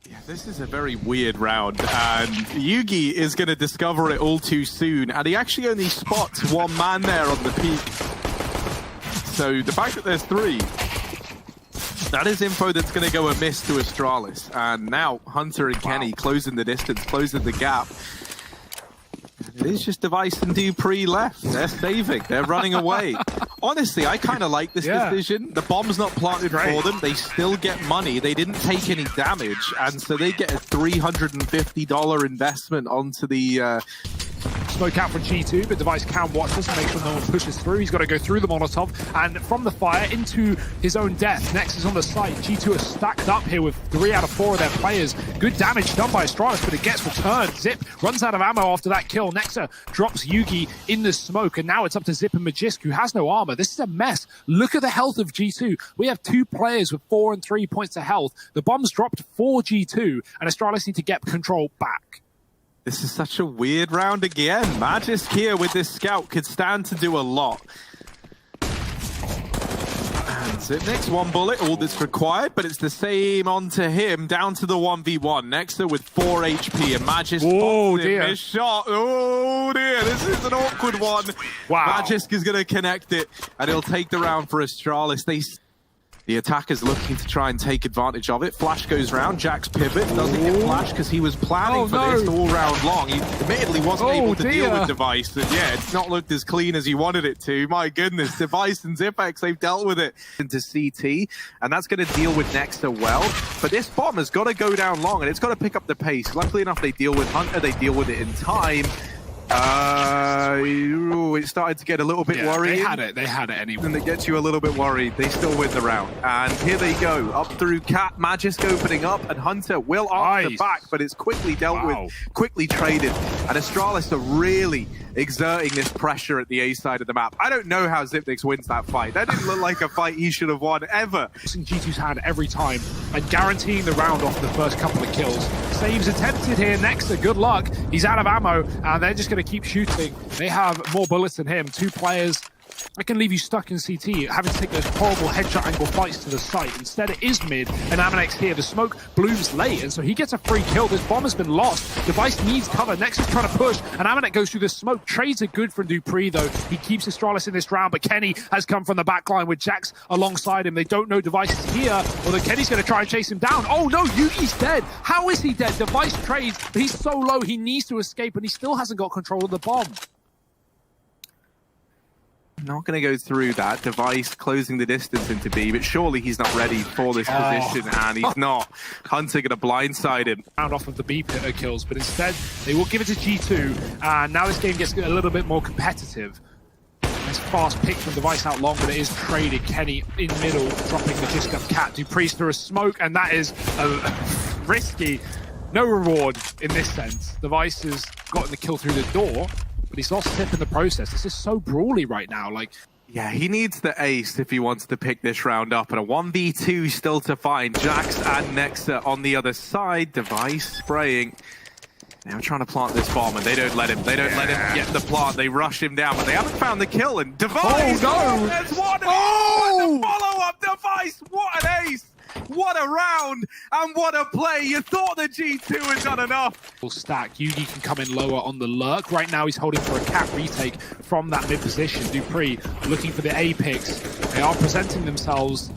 Yeah, this is a very weird round, and Yugi is going to discover it all too soon, and he actually only spots one man there on the peak. So the fact that there's three, that is info that's going to go amiss to Astralis. And now Hunter and Kenny closing the distance, closing the gap. It is just Device and Dupree left. They're saving. They're running away. Honestly, I kind of like this decision. The bomb's not planted for them. They still get money. They didn't take any damage. And so they get a $350 investment onto the... Smoke out from G2, but Device can watch this and make sure no one pushes through. He's got to go through the Molotov, and from the fire into his own death. Next is on the site. G2 are stacked up here with 3 out of 4 of their players. Good damage done by Astralis, but it gets returned. Zip runs out of ammo after that kill. Nexa drops Yugi in the smoke, and now it's up to Zip and Magisk, who has no armor. This is a mess. Look at the health of G2. We have 2 players with 4 and 3 points of health. The bomb's dropped for G2, and Astralis need to get control back. This is such a weird round again. Magisk here with this scout could stand to do a lot. And Zipnik's 1 bullet, all that's required, but it's the same onto him, down to the 1v1. Nexa with 4 HP, and Magisk spots him, his shot. Oh dear, this is an awkward one. Wow. Magisk is going to connect it, and he'll take the round for Astralis. The attacker's looking to try and take advantage of it. Flash goes round. Jack's pivot doesn't get flash because he was planning for this all round long. He admittedly wasn't able to deal with Device. And yeah, it's not looked as clean as he wanted it to. My goodness, Device and Zipex, they've dealt with it into CT. And that's going to deal with Nexa well. But this bomb has got to go down long and it's got to pick up the pace. Luckily enough, they deal with Hunter. They deal with it in time. It started to get a little bit worried. They had it anyway. And it gets you a little bit worried. They still win the round. And here they go, up through Cat, Magisk opening up, and Hunter will answer back, but it's quickly dealt with, quickly traded. And Astralis are really exerting this pressure at the A side of the map. I don't know how Zipnix wins that fight. That didn't look like a fight he should have won, ever. G2's hand every time, and guaranteeing the round off the first couple of kills. Saves attempted here. Nexa, good luck. He's out of ammo, and they're just going to keep shooting. They have more bullets than him. 2 players. I can leave you stuck in CT, having to take those horrible headshot angle fights to the site. Instead, it is mid, and Aminek's here. The smoke blooms late, and so he gets a free kill. This bomb has been lost. Device needs cover. Next is trying to push, and Aminek goes through the smoke. Trades are good from Dupree, though. He keeps Astralis in this round, but Kenny has come from the back line with Jax alongside him. They don't know Device is here, although Kenny's going to try and chase him down. Oh, no, Yugi's dead. How is he dead? Device trades, but he's so low, he needs to escape, and he still hasn't got control of the bomb. Not going to go through that. Device closing the distance into B, but surely he's not ready for this position, and he's not. Hunter going to blindside him. Round off of the B kills, but instead they will give it to G2, and now this game gets a little bit more competitive. Nice fast pick from Device out long, but it is traded. Kenny in middle, dropping the disc up Cat. Dupree's through a smoke, and that is risky. No reward in this sense. Device has gotten the kill through the door, but he's lost Zip in the process. This is so brawly right now. Yeah, he needs the ace if he wants to pick this round up. And a 1v2 still to find. Jax and Nexa on the other side. Device spraying. Now trying to plant this bomb, and they don't let him. They don't let him get the plant. They rush him down, but they haven't found the kill. And Device! Oh, no! There's one! Oh! The follow-up! Device! What an ace! What a round, and what a play. You thought the G2 had done enough. Stack. Yugi can come in lower on the lurk. Right now he's holding for a Cat retake from that mid position. Dupree looking for the A picks. They are presenting themselves.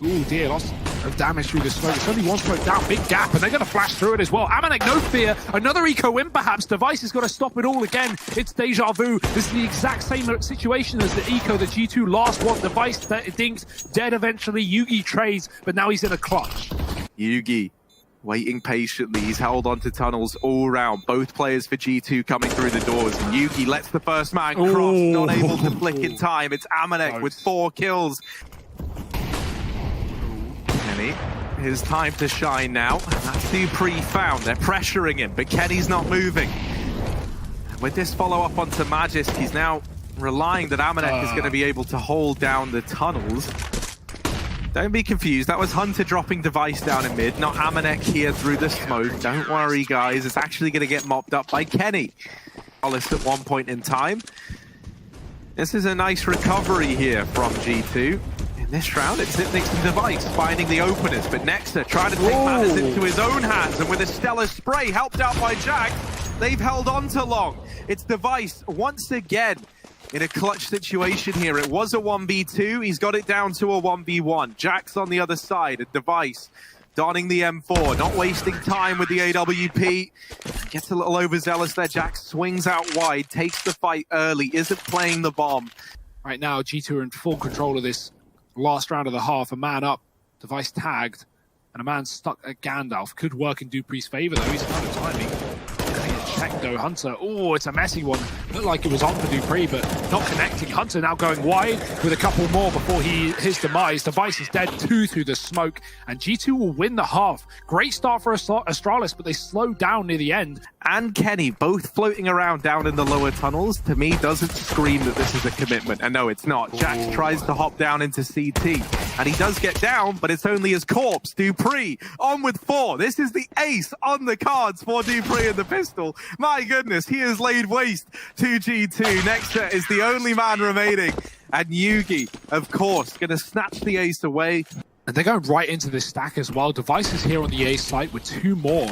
Ooh dear, lots of damage through the smoke. It's only 1 smoke down, big gap, and they're going to flash through it as well. Aminek, no fear. Another eco win perhaps. Device has got to stop it all again. It's deja vu. This is the exact same situation as the eco that G2 last won. Device dinked, dead eventually. Yugi trades, but now he's in a clutch. Yugi waiting patiently. He's held onto tunnels all round. Both players for G2 coming through the doors. And Yugi lets the first man cross, not able to flick in time. It's Aminek with 4 kills. Kenny, his time to shine now. That's Dupree found. They're pressuring him, but Kenny's not moving. With this follow-up onto Magisk, he's now relying that Aminek is going to be able to hold down the tunnels. Don't be confused. That was Hunter dropping Device down in mid, not Aminek here through the smoke. Don't worry, guys. It's actually going to get mopped up by Kenny. Astralis at one point in time. This is a nice recovery here from G2. This round, it's Zipnik's and Device finding the openers, but Nexa trying to take matters into his own hands, and with a stellar spray helped out by Jack, they've held on to long. It's Device once again in a clutch situation here. It was a 1v2, he's got it down to a 1v1. Jack's on the other side, a Device donning the M4, not wasting time with the AWP. Gets a little overzealous there. Jack swings out wide, takes the fight early, isn't playing the bomb. Right now, G2 are in full control of this last round of the half. A man up, Device tagged, and a man stuck at Gandalf. Could work in Dupree's favor, though. He's kind of timing. Check though, Hunter. Oh, it's a messy one. Looked like it was on for Dupree, but not connecting. Hunter now going wide with a couple more before his demise. Device is dead, 2 through the smoke, and G2 will win the half. Great start for Astralis, but they slowed down near the end. And Kenny, both floating around down in the lower tunnels, to me doesn't scream that this is a commitment. And no, it's not. Jax tries to hop down into CT, and he does get down, but it's only his corpse. Dupree on with 4. This is the ace on the cards for Dupree and the pistol. My goodness, he has laid waste to G2. Nexa is the only man remaining, and Yugi, of course, going to snatch the ace away. And they're going right into this stack as well. Device is here on the A site with 2 more.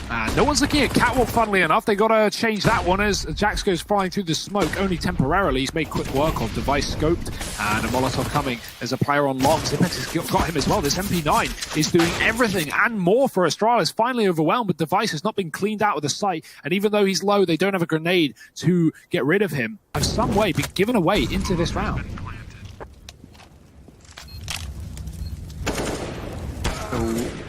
And no one's looking at Catwalk, funnily enough. They got to change that one as Jax goes flying through the smoke, only temporarily. He's made quick work of. Device scoped, and a Molotov coming. There's a player on long. Zipex has got him as well. This MP9 is doing everything and more for Astralis. Finally overwhelmed, but Device has not been cleaned out of the site. And even though he's low, they don't have a grenade to get rid of him. Have some way been given away into this round.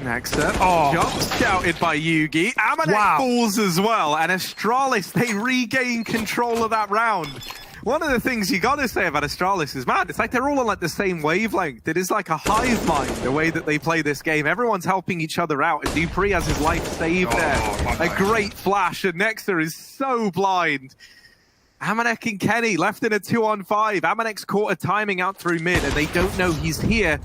Nexa, jump scouted by Yugi. Amanek falls as well, and Astralis, they regain control of that round. One of the things you gotta say about Astralis is, man, it's like they're all on like the same wavelength. It is like a hive mind, the way that they play this game. Everyone's helping each other out, and Dupree has his life saved there. A great flash, and Nexa is so blind. Amanek and Kenny left in a 2-on-5. Amanek's caught a timing out through mid, and they don't know he's here.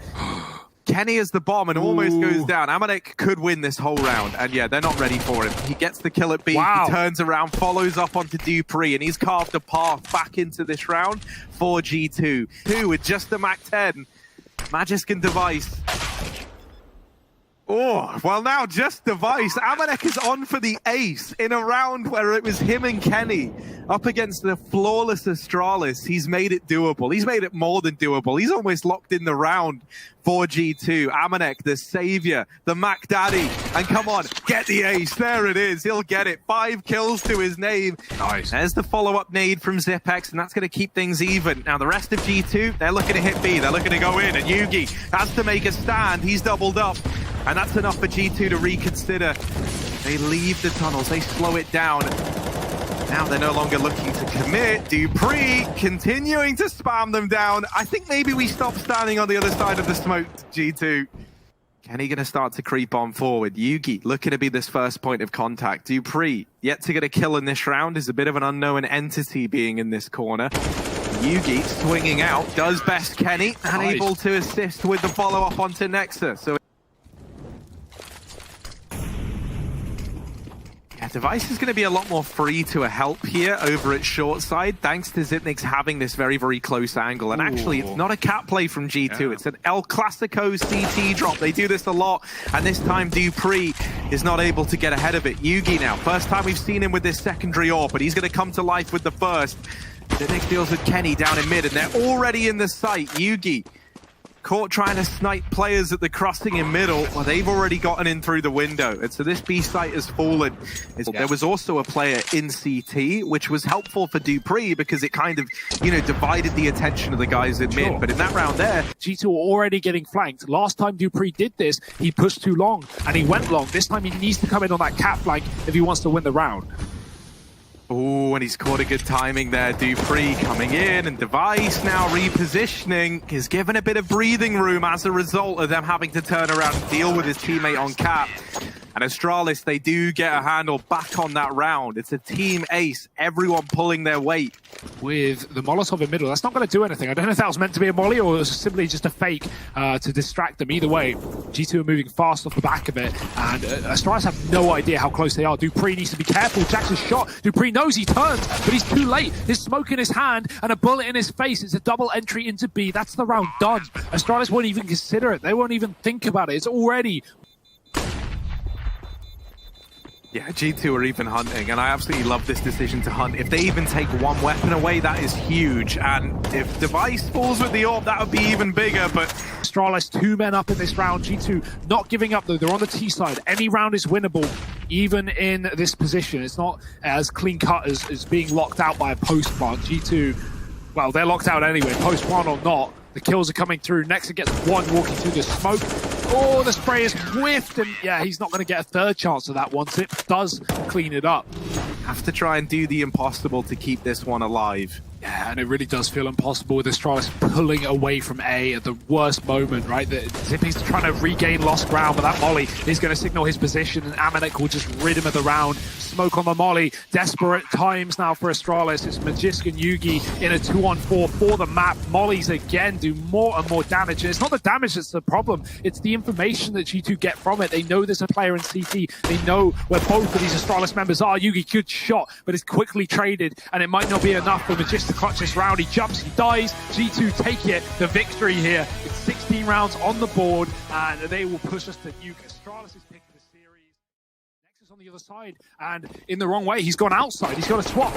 Kenny has the bomb and almost goes down. Amanek could win this whole round, and yeah, they're not ready for him. He gets the kill at B, he turns around, follows up onto Dupree, and he's carved a path back into this round for G2. 2 with just the MAC-10. Magisk and Device. Oh, well now just Device. Amanek is on for the ace in a round where it was him and Kenny up against the flawless Astralis. He's made it doable. He's made it more than doable. He's almost locked in the round for G2. Amanek, the savior, the Mac Daddy. And come on, get the ace. There it is. He'll get it. 5 kills to his name. Nice. There's the follow-up nade from Zipex, and that's going to keep things even. Now the rest of G2, they're looking to hit B. They're looking to go in, and Yugi has to make a stand. He's doubled up. And that's enough for G2 to reconsider. They leave the tunnels, they slow it down. Now they're no longer looking to commit. Dupree continuing to spam them down. I think maybe we stop standing on the other side of the smoke, G2. Kenny going to start to creep on forward. Yugi looking to be this first point of contact. Dupree yet to get a kill in this round, is a bit of an unknown entity being in this corner. Yugi swinging out, does best Kenny, and able to assist with the follow-up onto Nexa. So Device is going to be a lot more free to a help here over at short side, thanks to Zipnik's having this very, very close angle. And actually, it's not a cat play from G2. It's an El Clasico CT drop. They do this a lot, and this time Dupree is not able to get ahead of it. Yugi now, first time we've seen him with this secondary AWP, but he's going to come to life with the first. Zipnik deals with Kenny down in mid, and they're already in the site. Yugi caught trying to snipe players at the crossing in middle. Well, they've already gotten in through the window. And so this B site has fallen. There was also a player in CT, which was helpful for Dupree because it kind of, you know, divided the attention of the guys in mid. But in that round there, G2 were already getting flanked. Last time Dupree did this, he pushed too long and he went long. This time he needs to come in on that cat flank if he wants to win the round. Oh, and he's caught a good timing there. Dupree coming in, and Device now repositioning. Is given a bit of breathing room as a result of them having to turn around and deal with his teammate on cap. And Astralis, they do get a handle back on that round. It's a team ace, everyone pulling their weight. with the Molotov in middle. That's not going to do anything. I don't know if that was meant to be a molly or it was simply just a fake to distract them. Either way, G2 are moving fast off the back of it, and Astralis have no idea how close they are. dupreeh needs to be careful. Jackson's shot. dupreeh knows he turns, but he's too late. There's smoke in his hand and a bullet in his face. It's a double entry into B. That's the round done. Astralis won't even consider it. They won't even think about it. It's already... Yeah, G2 are even hunting, and I absolutely love this decision to hunt. If they even take one weapon away, that is huge. And if Device falls with the AWP, that would be even bigger, but... Astralis 2 men up in this round. G2 not giving up, though. They're on the T side. Any round is winnable, even in this position. It's not as clean-cut as being locked out by a post plant. G2, well, they're locked out anyway, post one or not. The kills are coming through. Nexa gets one walking through the smoke. Oh, the spray is whiffed, and yeah, he's not going to get a third chance of that once it does clean it up. Have to try and do the impossible to keep this one alive. Yeah, and it really does feel impossible with Astralis pulling away from A at the worst moment, right? Zippy's trying to regain lost ground, but that molly is going to signal his position, and Amanek will just rid him of the round. Smoke on the molly. Desperate times now for Astralis. It's Magisk and Yugi in a 2-on-4 for the map. Mollies again do more and more damage, and it's not the damage that's the problem. It's the information that G2 get from it. They know there's a player in CT. They know where both of these Astralis members are. Yugi, good shot, but it's quickly traded, and it might not be enough for Magisk to clutch this round. He jumps, he dies. G2 take it, the victory here. It's 16 rounds on the board, and they will push us to nuke. Astralis is picking the series. Nexus on the other side, and in the wrong way. He's gone outside. He's got to swap.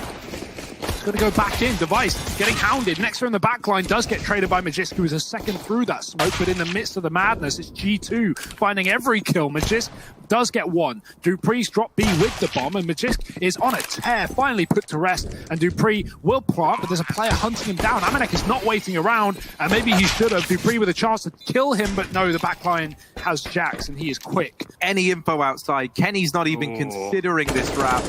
He's got to go back in. Device getting hounded. Nexa in the backline does get traded by Magisk, who is a second through that smoke, but in the midst of the madness, it's G2 finding every kill. Magisk does get one. dupreeh's dropped B with the bomb, and Magisk is on a tear, finally put to rest, and dupreeh will plant, but there's a player hunting him down. Amanek is not waiting around, and maybe he should have. dupreeh with a chance to kill him, but no, the backline has Jax, and he is quick. Any info outside, Kenny's not even considering this ramp.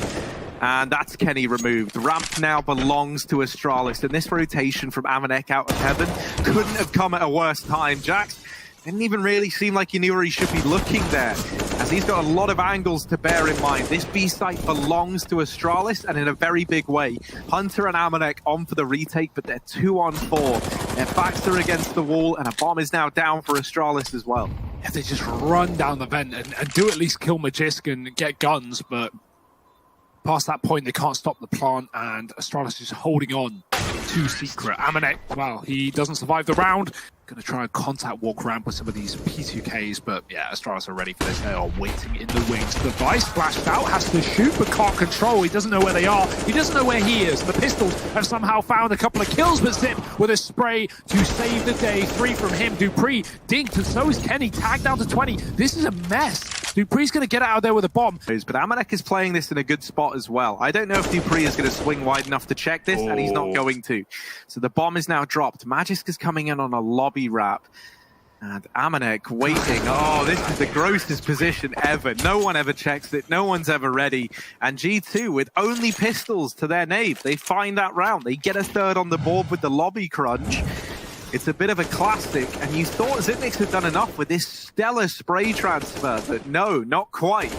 And that's Kenny removed. Ramp now belongs to Astralis, and this rotation from Amanek out of heaven couldn't have come at a worse time. Jax didn't even really seem like he knew where he should be looking there, as he's got a lot of angles to bear in mind. This B site belongs to Astralis, and in a very big way. Hunter and Amanek on for the retake, but they're 2-on-4. Their backs are against the wall, and a bomb is now down for Astralis as well. Yeah, they just run down the vent and do at least kill Magisk and get guns, but past that point, they can't stop the plant, and Astralis is holding on to Secret. Amanek, well, he doesn't survive the round. Going to try and contact walk ramp with some of these P2Ks, but yeah, Astralis are ready for this. They are waiting in the wings. Device flashed out, has to shoot, but can't control. He doesn't know where they are. He doesn't know where he is. The pistols have somehow found a couple of kills, but Zip with a spray to save the day. 3 from him. dupreeh dinked, and so is Kenny. Tagged down to 20. This is a mess. dupreeh's going to get out of there with a bomb. But Amanek is playing this in a good spot as well. I don't know if dupreeh is going to swing wide enough to check this, and he's not going to. So the bomb is now dropped. Magisk is coming in on a lobby wrap. And Amanek waiting. Oh, this is the grossest position ever. No one ever checks it. No one's ever ready. And G2 with only pistols to their nave. They find that round. They get a third on the board with the lobby crunch. It's a bit of a classic, and you thought Zipnix had done enough with this stellar spray transfer, but no, not quite.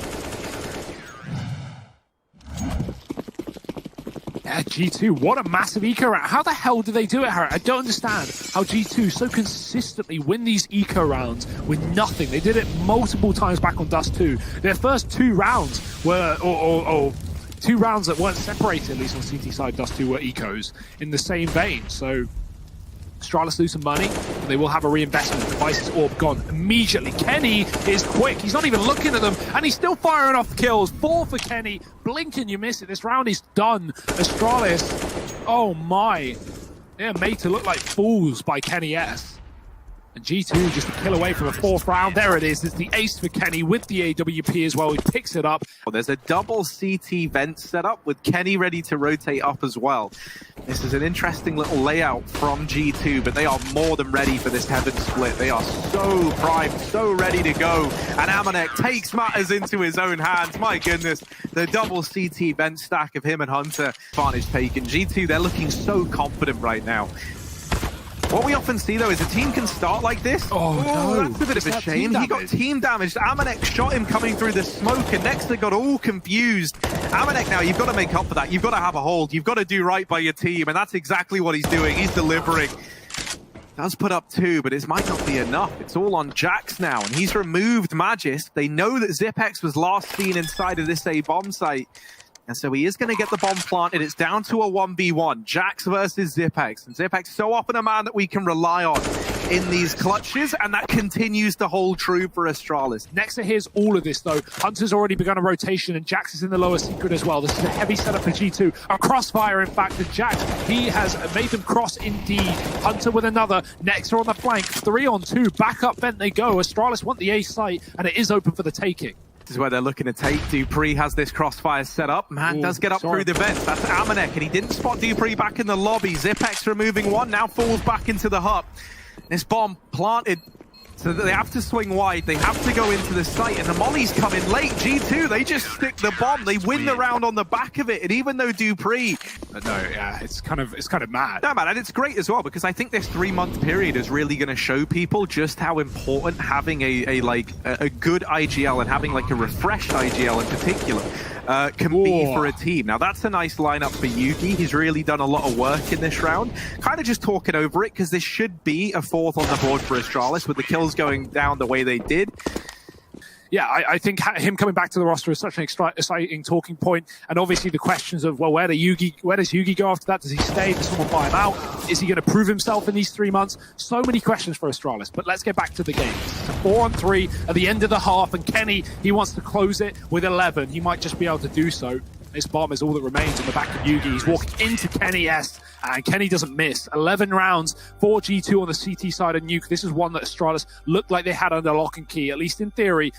Yeah, G2, what a massive eco round. How the hell do they do it, Harry? I don't understand how G2 so consistently win these eco rounds with nothing. They did it multiple times back on Dust 2. Their first 2 rounds were, or 2 rounds that weren't separated, at least on CT side, Dust 2 were ecos in the same vein. So Astralis lose some money, and they will have a reinvestment. Device's orb gone immediately. Kenny is quick. He's not even looking at them, and he's still firing off kills. 4 for Kenny. Blink and you miss it. This round is done. Astralis, oh my. They're made to look like fools by Kenny S. And G2 just a kill away from a 4th round. There it is. It's the ace for Kenny with the AWP as well. He picks it up. Well, there's a double CT vent set up with Kenny ready to rotate up as well. This is an interesting little layout from G2, but they are more than ready for this heaven split. They are so primed, so ready to go. And Amanek takes matters into his own hands. My goodness, the double CT vent stack of him and Hunter. Advantage taken. G2, they're looking so confident right now. What we often see, though, is a team can start like this. Oh, no. That's a bit of a shame. He got team damaged. Amanek shot him coming through the smoke, and Nexter got all confused. Amanek now, you've got to make up for that. You've got to have a hold. You've got to do right by your team, and that's exactly what he's doing. He's delivering. Does put up 2, but it might not be enough. It's all on Jax now, and he's removed Magisk. They know that Zipex was last seen inside of this A bomb site. And so he is going to get the bomb planted. It's down to a 1v1. Jax versus Zipex. And Zipex so often a man that we can rely on in these clutches, and that continues to hold true for Astralis. Nexter hears all of this, though. Hunter's already begun a rotation, and Jax is in the lower secret as well. This is a heavy setup for G2. A crossfire, in fact, to Jax. He has made them cross indeed. Hunter with another. Nexter on the flank. 3-on-2. Back up vent they go. Astralis want the A site, and it is open for the taking. This is where they're looking to take. Dupree has this crossfire set up. Man does get up through the vent. That's Amanek, and he didn't spot Dupree back in the lobby. Zipex removing one, now falls back into the hut. This bomb planted, so that they have to swing wide. They have to go into the site, and the molly's coming late. G2, they just stick the bomb. They win the round on the back of it, and even though Dupree... it's kind of mad. No, man, and it's great as well, because I think this 3-month period is really going to show people just how important having a good IGL and having like a refreshed IGL in particular can be for a team. Now, that's a nice lineup for Yugi. He's really done a lot of work in this round. Kind of just talking over it, because this should be a 4th on the board for Astralis, with the kills going down the way they did. Yeah, I think him coming back to the roster is such an exciting talking point. And obviously the questions of, well, where does Yugi go after that? Does he stay? Does someone buy him out? Is he going to prove himself in these 3 months? So many questions for Astralis. But let's get back to the game. It's a 4-on-3 at the end of the half. And Kenny, he wants to close it with 11. He might just be able to do so. This bomb is all that remains on the back of Yugi. He's walking into Kenny S, and Kenny doesn't miss. 11 rounds for G2 on the CT side of Nuke. This is one that Astralis looked like they had under lock and key, at least in theory.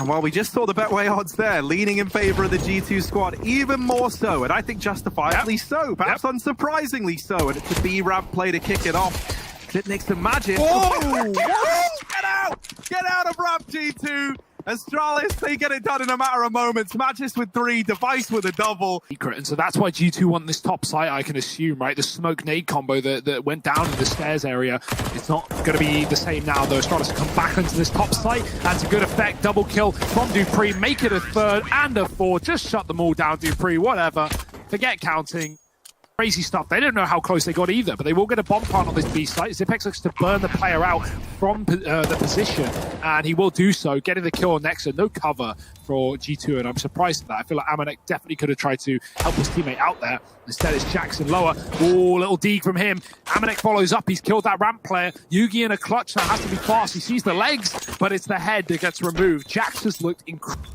Well, we just saw the Betway odds there, leaning in favor of the G2 squad, even more so, and I think justifiably so, perhaps unsurprisingly so, and it's a B-ramp play to kick it off. Sit next to Magic. Oh! Get out! Get out of ramp, G2! Astralis, they get it done in a matter of moments. Magis with 3, Device with a double. And so that's why G2 won this top site, I can assume, right? The smoke nade combo that went down in the stairs area. It's not going to be the same now, though. Astralis come back into this top site. That's a good effect. Double kill from Dupree. Make it a 3rd and a 4th. Just shut them all down, Dupree. Whatever. Forget counting. Crazy stuff. They don't know how close they got either, but they will get a bomb plant on this B site. Zipex looks to burn the player out from the position, and he will do so, getting the kill on Nexter. No cover for G2, and I'm surprised at that. I feel like Amanek definitely could have tried to help his teammate out there. Instead, it's Jackson lower. Oh, little dig from him. Amanek follows up. He's killed that ramp player. Yugi in a clutch. That has to be fast. He sees the legs, but it's the head that gets removed. Jax has looked incredible.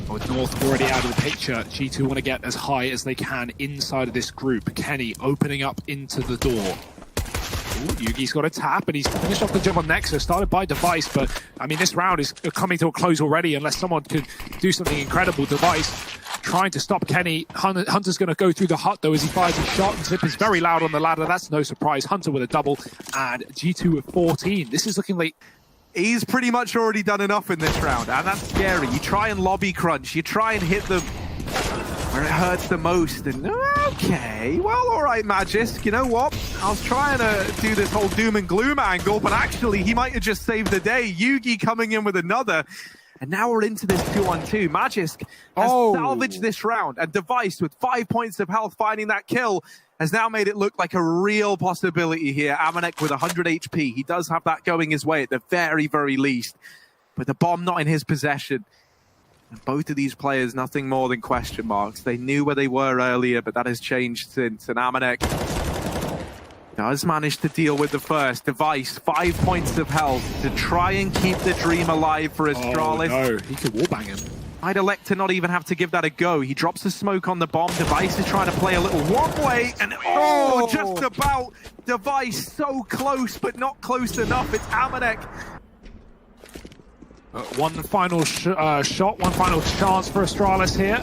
With North already out of the picture, G2 want to get as high as they can inside of this group. Kenny opening up into the door. Ooh, Yugi's got a tap, and he's finished off the jump on Nexus, started by Device, but I mean, this round is coming to a close already unless someone could do something incredible. Device trying to stop Kenny. Hunter's going to go through the hut, though, as he fires his shot, and Zip is very loud on the ladder. That's no surprise. Hunter with a double, and G2 with 14. This is looking like... He's pretty much already done enough in this round, and that's scary. You try and lobby crunch, you try and hit them where it hurts the most, and okay, well, all right, Magisk, you know what? I was trying to do this whole doom and gloom angle, but actually, he might have just saved the day. Yugi coming in with another, and now we're into this 2-on-2. Magisk has salvaged this round, and Device with 5 points of health finding that kill has now made it look like a real possibility here. Amanek with 100 HP. He does have that going his way at the very, very least. But the bomb not in his possession. And both of these players, nothing more than question marks. They knew where they were earlier, but that has changed since. And Amanek does manage to deal with the first. Device, 5 points of health to try and keep the dream alive for Astralis. Oh, no. He could wallbang him. I'd elect to not even have to give that a go. He drops the smoke on the bomb. Device is trying to play a little one-way, and just about. Device so close, but not close enough. It's Amanek. One final shot, one final chance for Astralis here.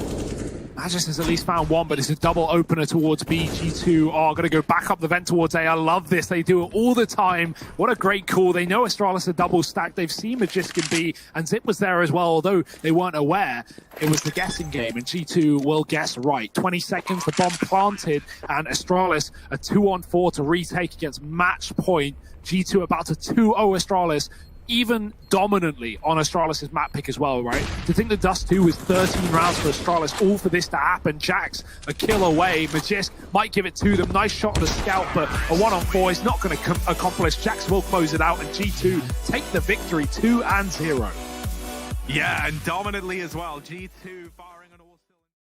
Magis has at least found one, but it's a double opener towards B. G2 are going to go back up the vent towards A. I love this. They do it all the time. What a great call. They know Astralis are double stacked. They've seen Magisk B, and Zip was there as well, although they weren't aware. It was the guessing game, and G2 will guess right. 20 seconds, the bomb planted, and Astralis a 2-on-4 to retake against match point. G2 about to 2-0 Astralis, even dominantly on Astralis' map pick as well, right? To think the Dust 2 was 13 rounds for Astralis, all for this to happen. Jax a kill away. Magisk might give it to them. Nice shot on the scout, but a 1-on-4 is not going to accomplish. Jax will close it out, and G2 take the victory 2-0. Yeah, and dominantly as well. G2 far